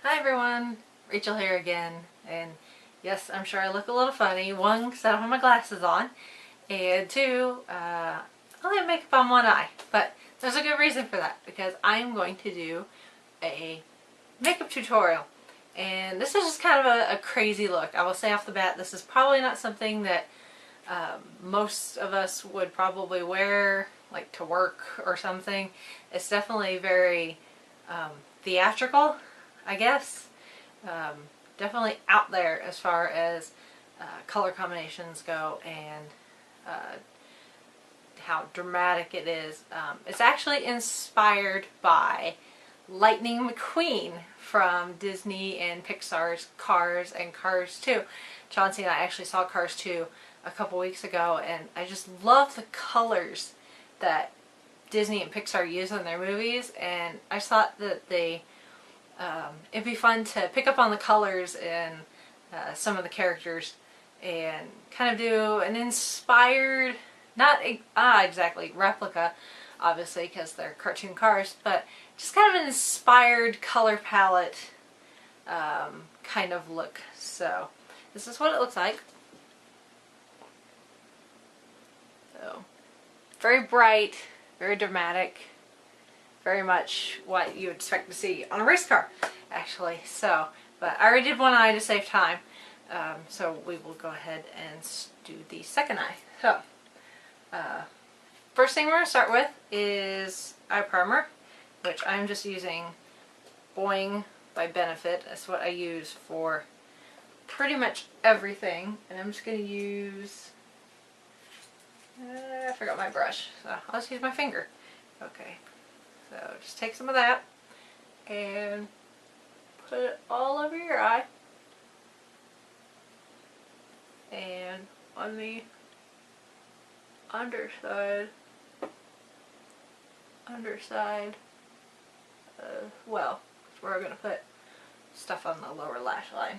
Hi everyone, Rachel here again, and yes, I'm sure I look a little funny. One, because I don't have my glasses on, and two, I only have makeup on one eye, but there's a good reason for that, because I'm going to do a makeup tutorial, and this is just kind of a crazy look. I will say off the bat, this is probably not something that most of us would probably wear, like to work or something. It's definitely very theatrical, I guess. Definitely out there as far as color combinations go and how dramatic it is. It's actually inspired by Lightning McQueen from Disney and Pixar's Cars and Cars 2. Chauncey and I actually saw Cars 2 a couple weeks ago, and I just love the colors that Disney and Pixar use in their movies, and I thought that it'd be fun to pick up on the colors in some of the characters and kind of do an inspired, not exactly replica, obviously, because they're cartoon cars, but just kind of an inspired color palette kind of look. So this is what it looks like. So very bright, very dramatic, very much what you would expect to see on a race car, actually. So, but I already did one eye to save time, so we will go ahead and do the second eye. So, first thing we're going to start with is eye primer, which I'm just using Boing by Benefit. That's what I use for pretty much everything, and I'm just going to use, I forgot my brush, so I'll just use my finger. Okay. So just take some of that and put it all over your eye, and on the underside as well. That's where we're going to put stuff on the lower lash line.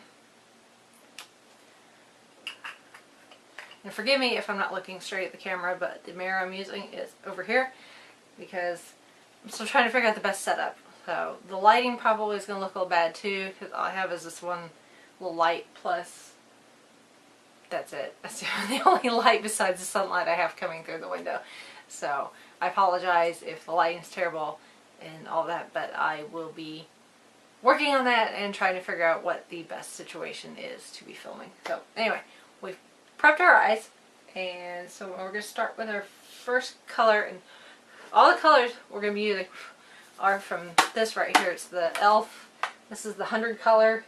And forgive me if I'm not looking straight at the camera, but the mirror I'm using is over here because I'm still trying to figure out the best setup. So the lighting probably is going to look a little bad too, because all I have is this one little light, plus that's it. That's the only light besides the sunlight I have coming through the window. So I apologize if the lighting's terrible and all that, but I will be working on that and trying to figure out what the best situation is to be filming. So anyway, we've prepped our eyes, and so we're going to start with our first color, and all the colors we're going to be using are from this right here. It's the e.l.f. This is the 100 color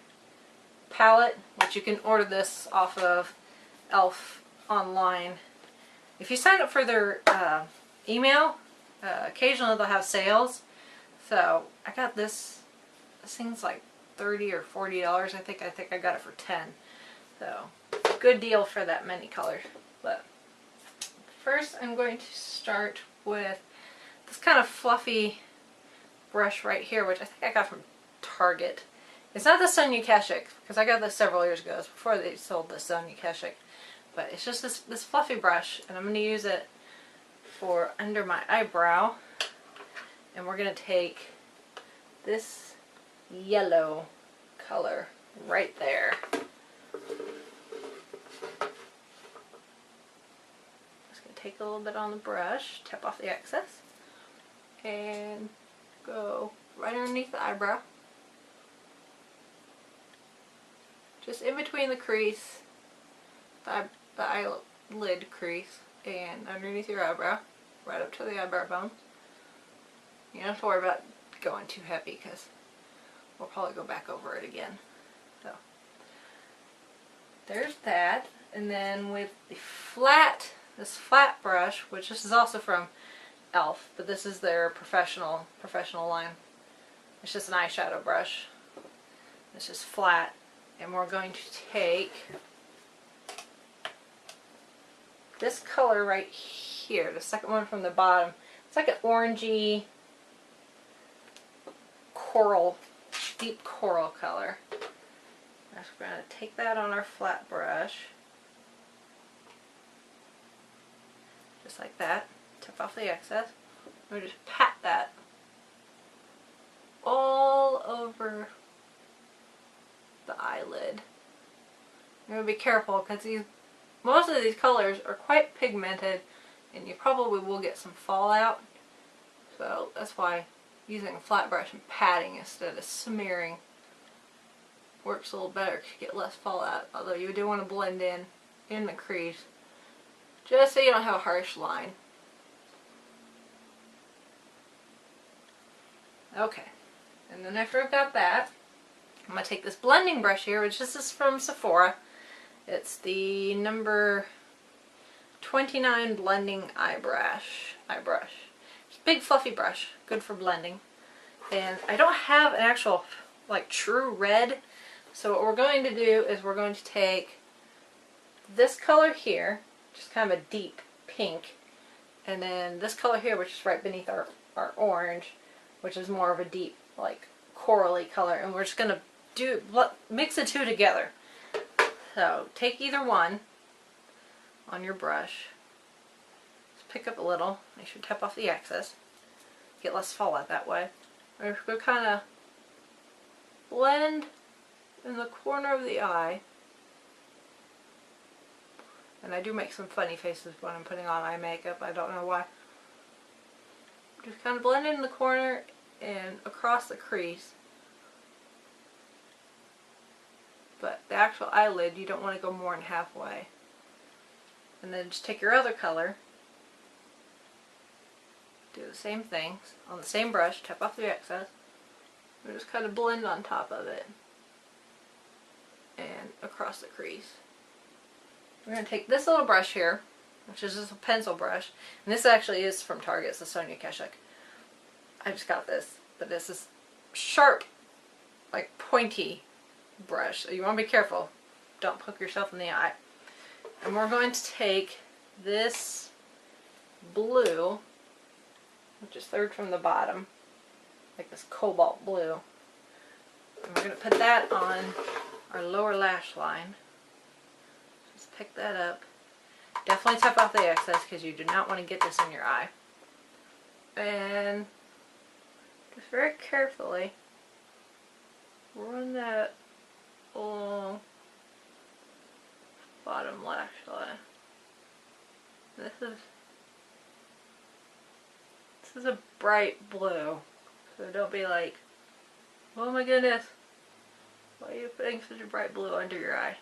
palette, which you can order this off of e.l.f. online. If you sign up for their email, occasionally they'll have sales. So I got this thing's like $30 or $40. I think I got it for 10. So good deal for that many colors. But first I'm going to start with this kind of fluffy brush right here, which I think I got from Target. It's not the Sonia Kashuk, because I got this several years ago. It's before they sold the Sonia Kashuk. But it's just this fluffy brush, and I'm going to use it for under my eyebrow. And we're going to take this yellow color right there. Just going to take a little bit on the brush, tap off the excess, and go right underneath the eyebrow, just in between the crease, the eyelid crease, and underneath your eyebrow, right up to the eyebrow bone. You don't have to worry about going too heavy because we'll probably go back over it again. So there's that, and then with the this flat brush, which this is also from e.l.f., but this is their professional line. It's just an eyeshadow brush. It's just flat, and we're going to take this color right here, the second one from the bottom. It's like an orangey coral, deep coral color. We're going to take that on our flat brush, just like that. Tip off the excess. We just pat that all over You gotta be careful because most of these colors are quite pigmented and you probably will get some fallout. So that's why using a flat brush and patting instead of smearing works a little better because you get less fallout. Although you do want to blend in the crease just so you don't have a harsh line. Okay, and then after I've got that, I'm going to take this blending brush here, which this is from Sephora. It's the number 29 blending eye brush. It's a big fluffy brush, good for blending. And I don't have an actual like true red, so what we're going to do is we're going to take this color here, just kind of a deep pink, and then this color here, which is right beneath our orange, which is more of a deep like corally color, and we're just going to mix the two together. So take either one on your brush, just pick up a little, make sure to tap off the excess, get less fallout that way. We're going to kind of blend in the corner of the eye, and I do make some funny faces when I'm putting on eye makeup, I don't know why. Just kind of blend in the corner and across the crease. But the actual eyelid, you don't want to go more than halfway. And then just take your other color, do the same thing on the same brush, tap off the excess, and just kind of blend on top of it and across the crease. We're going to take this little brush here, which is just a pencil brush, and this actually is from Target, it's the Sonia Kashuk. I just got this, but this is sharp, like pointy brush, so you want to be careful, don't poke yourself in the eye. And we're going to take this blue, which is third from the bottom, like this cobalt blue, and we're going to put that on our lower lash line. Just pick that up. Definitely tap off the excess because you do not want to get this in your eye. And just very carefully run that along bottom lash line. This is a bright blue, so don't be like, oh my goodness, why are you putting such a bright blue under your eye?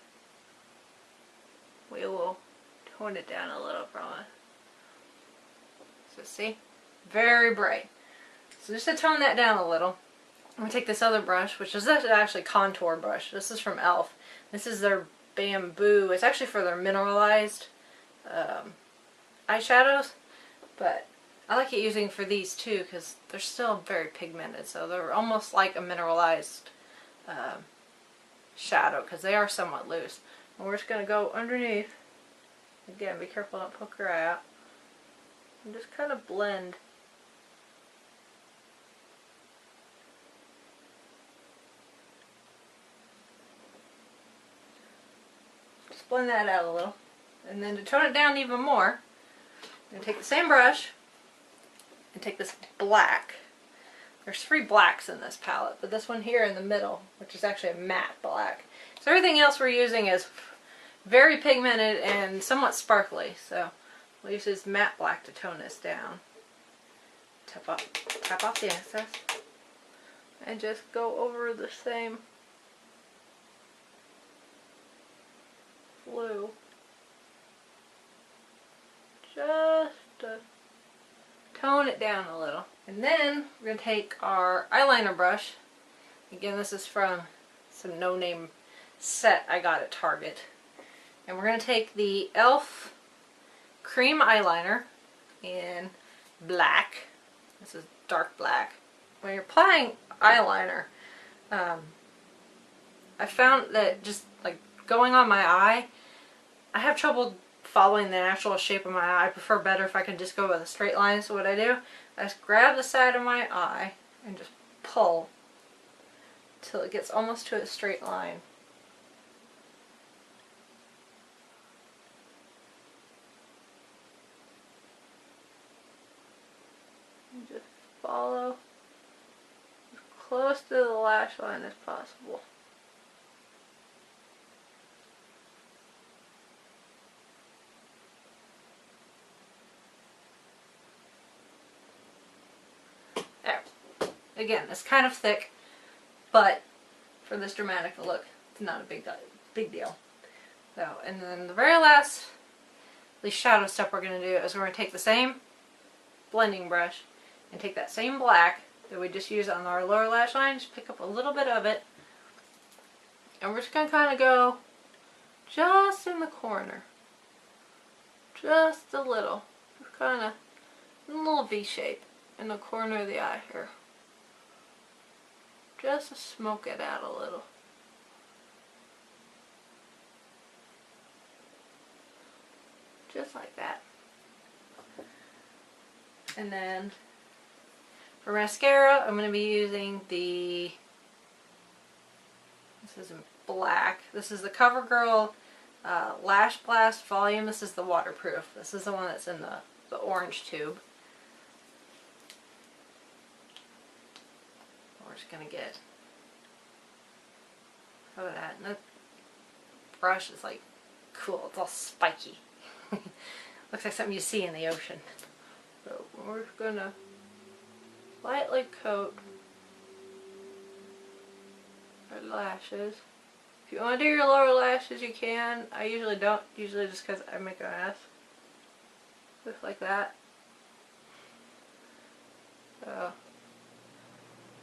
We will tone it down a little from it. So see, very bright. So just to tone that down a little, I'm going to take this other brush, which is actually contour brush. This is from e.l.f. This is their bamboo. It's actually for their mineralized eyeshadows, but I like it using for these too because they're still very pigmented, so they're almost like a mineralized shadow because they are somewhat loose. And we're just going to go underneath. Again, be careful, don't poke your eye out. And just kind of blend. Just blend that out a little. And then to tone it down even more, I'm going to take the same brush and take this black. There's 3 blacks in this palette, but this one here in the middle, which is actually a matte black. So everything else we're using is very pigmented and somewhat sparkly, so we'll use this matte black to tone this down. Tap off the excess, and just go over the same blue. Just to tone it down a little. And then we're going to take our eyeliner brush. Again, this is from some no-name set I got at Target. And we're going to take the e.l.f. cream eyeliner in black. This is dark black. When you're applying eyeliner, I found that just like going on my eye, I have trouble following the natural shape of my eye. I prefer better if I can just go with a straight line. So what I do, I just grab the side of my eye and just pull till it gets almost to a straight line. And just follow as close to the lash line as possible. Again, it's kind of thick, but for this dramatic look, it's not a big deal. So, and then the very last, at least shadow step we're going to do is we're going to take the same blending brush and take that same black that we just used on our lower lash line, just pick up a little bit of it, and we're just going to kind of go just in the corner. Just a little. Kind of a little V shape in the corner of the eye here. Just to smoke it out a little. Just like that. And then for mascara, I'm going to be using the, this is in black. This is the CoverGirl Lash Blast Volume. This is the waterproof. This is the one that's in the orange tube. We're just going to get some of that. And the brush is like cool. It's all spiky. Looks like something you see in the ocean. So we're just going to lightly coat our lashes. If you want to do your lower lashes, you can. I usually don't. Usually just because I make a mess. Just like that. So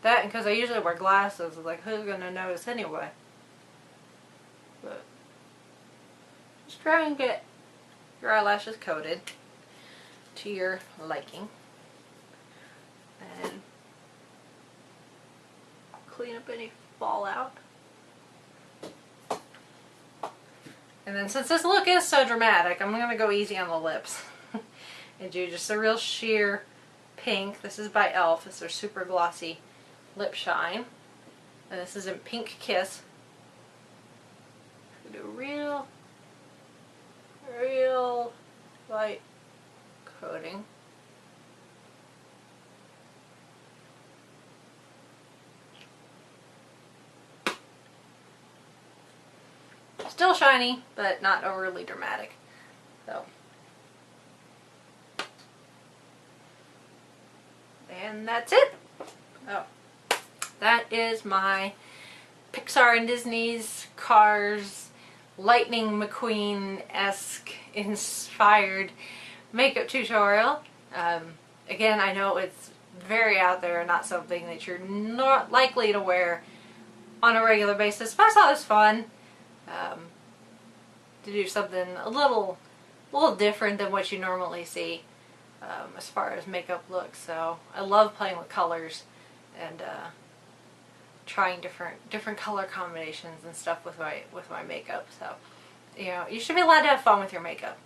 that, and because I usually wear glasses, like who's going to notice anyway? But just try and get your eyelashes coated to your liking. And clean up any fallout. And then since this look is so dramatic, I'm going to go easy on the lips. And do just a real sheer pink. This is by e.l.f. It's their super glossy lip shine. And this is in Pink Kiss. Do a real light coating. Still shiny, but not overly dramatic. So, and that's it. Oh, that is my Pixar and Disney's Cars Lightning McQueen-esque inspired makeup tutorial. Again, I know it's very out there, not something that you're not likely to wear on a regular basis, but I thought it was fun. To do something a little different than what you normally see as far as makeup looks. So I love playing with colors and trying different color combinations and stuff with my makeup. So you know, you should be allowed to have fun with your makeup.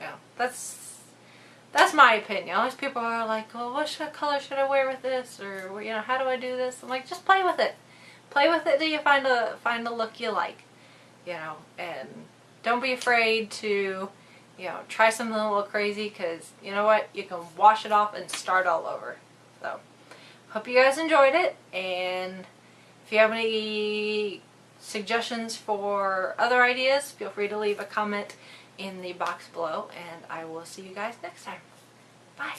Yeah, that's my opinion. Always people are like, well, what color should I wear with this, or you know, how do I do this? I'm like, just play with it. Play with it till you find a look you like. You know, and don't be afraid to, you know, try something a little crazy, because you know what, you can wash it off and start all over. So hope you guys enjoyed it, and if you have any suggestions for other ideas, feel free to leave a comment in the box below, and I will see you guys next time. Bye.